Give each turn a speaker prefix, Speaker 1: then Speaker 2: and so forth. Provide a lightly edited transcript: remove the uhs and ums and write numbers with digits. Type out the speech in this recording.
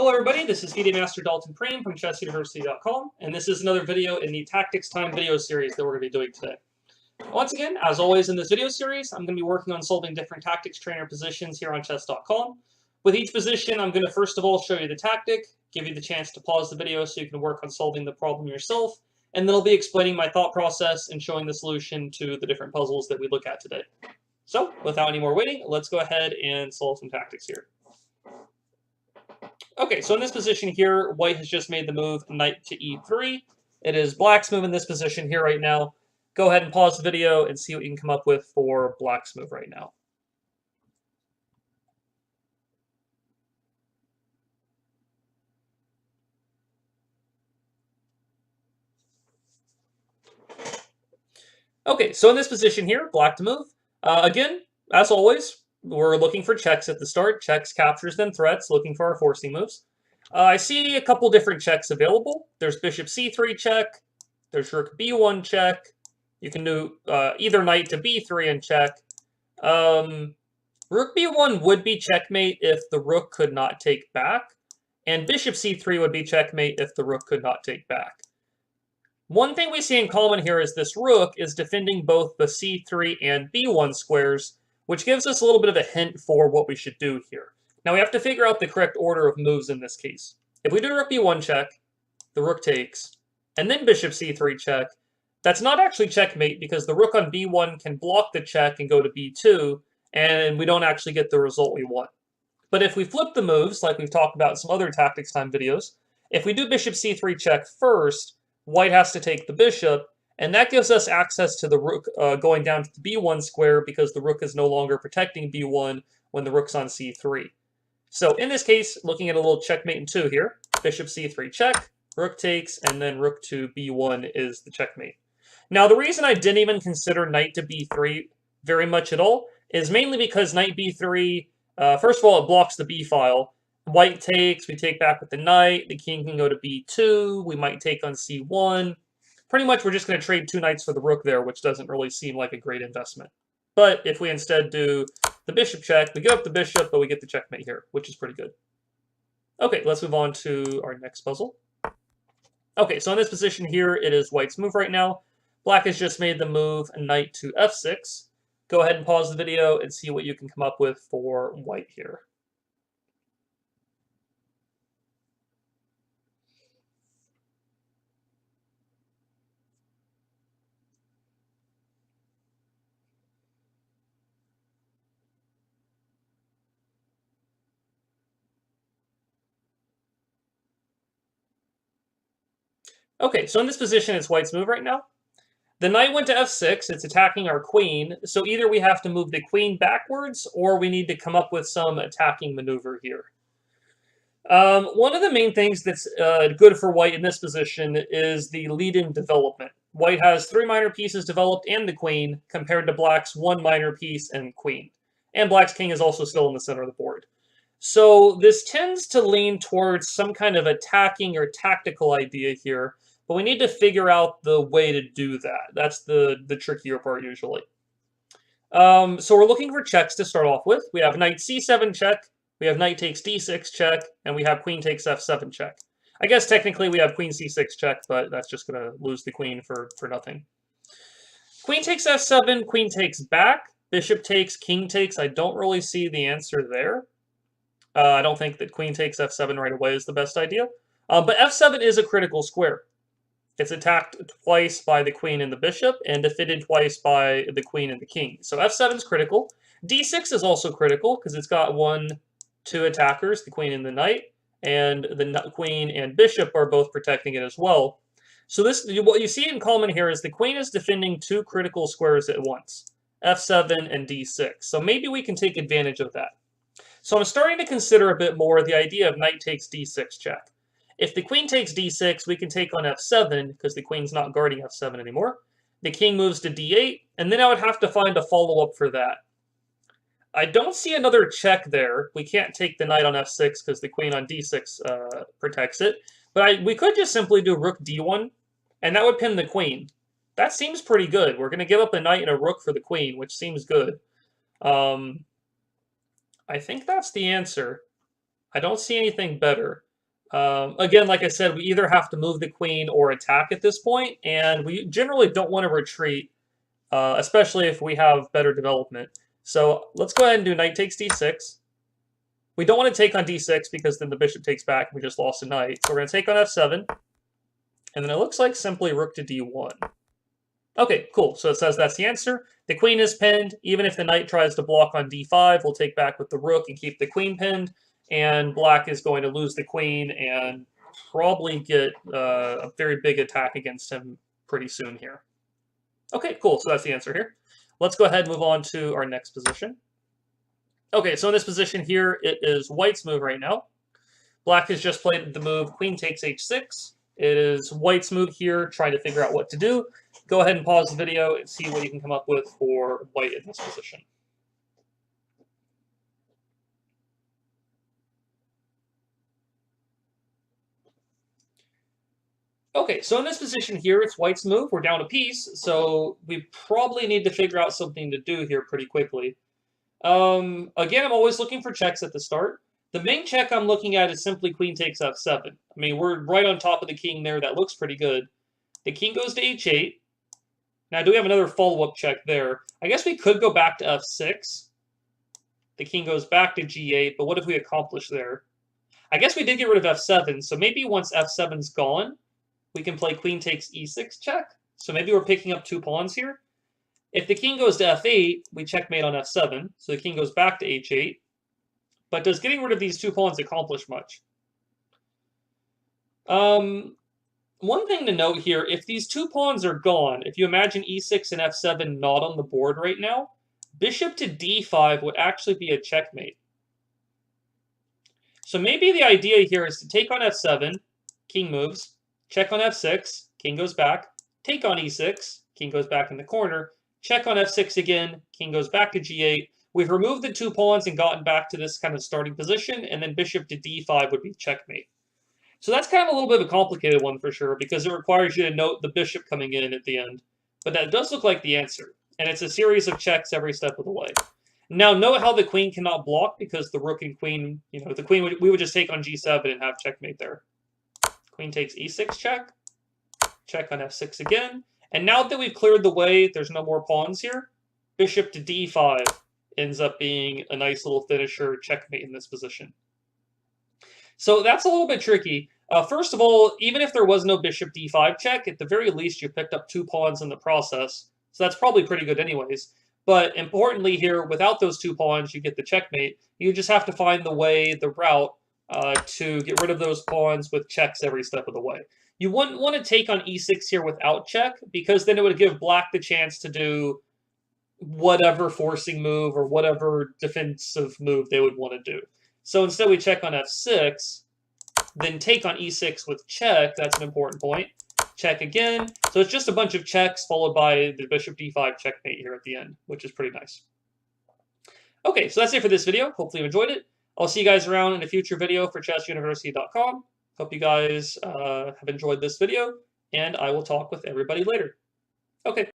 Speaker 1: Hello everybody, this is FIDE Master Dalton Perrine from chessuniversity.com, and this is another video in the Tactics Time video series that we're going to be doing today. Once again, as always in this video series, I'm going to be working on solving different tactics trainer positions here on chess.com. With each position, I'm going to first of all show you the tactic, give you the chance to pause the video so you can work on solving the problem yourself, and then I'll be explaining my thought process and showing the solution to the different puzzles that we look at today. So, without any more waiting, let's go ahead and solve some tactics here. Okay, so in this position here, white has just made the move knight to e3. It is black's move in this position here right now. Go ahead and pause the video and see what you can come up with for black's move right now. Okay, so in this position here, black to move. Again, as always, we're looking for checks at the start. Checks, captures, then threats, looking for our forcing moves. I see a couple different checks available. There's bishop c3 check. There's rook b1 check. You can do either knight to b3 and check. Rook b1 would be checkmate if the rook could not take back. And bishop c3 would be checkmate if the rook could not take back. One thing we see in common here is this rook is defending both the c3 and b1 squares, which gives us a little bit of a hint for what we should do here. Now we have to figure out the correct order of moves in this case. If we do rook b1 check, the rook takes, and then bishop c3 check, that's not actually checkmate because the rook on b1 can block the check and go to b2, and we don't actually get the result we want. But if we flip the moves, like we've talked about in some other tactics time videos, if we do bishop c3 check first, white has to take the bishop, and that gives us access to the rook going down to the b1 square because the rook is no longer protecting b1 when the rook's on c3. So in this case, looking at a little checkmate in 2 here, bishop c3 check, rook takes, and then rook to b1 is the checkmate. Now the reason I didn't even consider knight to b3 very much at all is mainly because knight b3, first of all, it blocks the b file. White takes, we take back with the knight, the king can go to b2, we might take on c1. Pretty much we're just going to trade 2 knights for the rook there, which doesn't really seem like a great investment. But if we instead do the bishop check, we give up the bishop, but we get the checkmate here, which is pretty good. Okay, let's move on to our next puzzle. Okay, so in this position here, it is white's move right now. Black has just made the move knight to f6. Go ahead and pause the video and see what you can come up with for white here. Okay, so in this position, it's white's move right now. The knight went to f6, it's attacking our queen, so either we have to move the queen backwards, or we need to come up with some attacking maneuver here. One of the main things that's good for white in this position is the lead-in development. White has 3 minor pieces developed and the queen, compared to black's 1 minor piece and queen. And black's king is also still in the center of the board. So this tends to lean towards some kind of attacking or tactical idea here, but we need to figure out the way to do that. That's the trickier part usually. So we're looking for checks to start off with. We have knight c7 check, we have knight takes d6 check, and we have queen takes f7 check. I guess technically we have queen c6 check, but that's just going to lose the queen for nothing. Queen takes f7, queen takes back, bishop takes, king takes. I don't really see the answer there. I don't think that queen takes f7 right away is the best idea. But f7 is a critical square. It's attacked twice by the queen and the bishop, and defended twice by the queen and the king. So f7 is critical. d6 is also critical, because it's got 2 attackers, the queen and the knight, and the queen and bishop are both protecting it as well. So what you see in common here is the queen is defending 2 critical squares at once, f7 and d6. So maybe we can take advantage of that. So I'm starting to consider a bit more the idea of knight takes d6 check. If the queen takes d6, we can take on f7, because the queen's not guarding f7 anymore. The king moves to d8, and then I would have to find a follow-up for that. I don't see another check there. We can't take the knight on f6 because the queen on d6 protects it. But we could just simply do rook d1, and that would pin the queen. That seems pretty good. We're going to give up a knight and a rook for the queen, which seems good. I think that's the answer. I don't see anything better. Again, like I said, we either have to move the queen or attack at this point, and we generally don't want to retreat, especially if we have better development. So let's go ahead and do knight takes d6. We don't want to take on d6 because then the bishop takes back and we just lost a knight. So we're going to take on f7, and then it looks like simply rook to d1. Okay, cool. So it says that's the answer. The queen is pinned. Even if the knight tries to block on d5, we'll take back with the rook and keep the queen pinned. And black is going to lose the queen and probably get a very big attack against him pretty soon here. Okay, cool. So that's the answer here. Let's go ahead and move on to our next position. Okay, so in this position here, it is white's move right now. Black has just played the move queen takes h6. It is white's move here, trying to figure out what to do. Go ahead and pause the video and see what you can come up with for white in this position. Okay, so in this position here, it's white's move. We're down a piece, so we probably need to figure out something to do here pretty quickly. Again, I'm always looking for checks at the start. The main check I'm looking at is simply queen takes f7. I mean, we're right on top of the king there. That looks pretty good. The king goes to h8. Now, do we have another follow-up check there? I guess we could go back to f6. The king goes back to g8, but what if we accomplish there? I guess we did get rid of f7, so maybe once f7's gone, we can play queen takes e6 check. So maybe we're picking up 2 pawns here. If the king goes to f8, we checkmate on f7, so the king goes back to h8. But does getting rid of these 2 pawns accomplish much? One thing to note here, if these 2 pawns are gone, if you imagine e6 and f7 not on the board right now, bishop to d5 would actually be a checkmate. So maybe the idea here is to take on f7, king moves, check on f6, king goes back, take on e6, king goes back in the corner, check on f6 again, king goes back to g8. We've removed the 2 pawns and gotten back to this kind of starting position, and then bishop to d5 would be checkmate. So that's kind of a little bit of a complicated one for sure, because it requires you to note the bishop coming in at the end. But that does look like the answer, and it's a series of checks every step of the way. Now, note how the queen cannot block, because the rook and queen, the queen, we would just take on g7 and have checkmate there. Queen takes e6 check, check on f6 again, and now that we've cleared the way, there's no more pawns here, bishop to d5 ends up being a nice little finisher checkmate in this position. So that's a little bit tricky. First of all, even if there was no bishop d5 check, at the very least you picked up 2 pawns in the process, so that's probably pretty good anyways. But importantly here, without those 2 pawns, you get the checkmate. You just have to find the way, the route, to get rid of those pawns with checks every step of the way. You wouldn't want to take on e6 here without check, because then it would give black the chance to do whatever forcing move or whatever defensive move they would want to do. So instead we check on f6, then take on e6 with check. That's an important point. Check again. So it's just a bunch of checks followed by the bishop d5 checkmate here at the end, which is pretty nice. Okay, so that's it for this video. Hopefully you enjoyed it. I'll see you guys around in a future video for chessuniversity.com. Hope you guys have enjoyed this video, and I will talk with everybody later. Okay.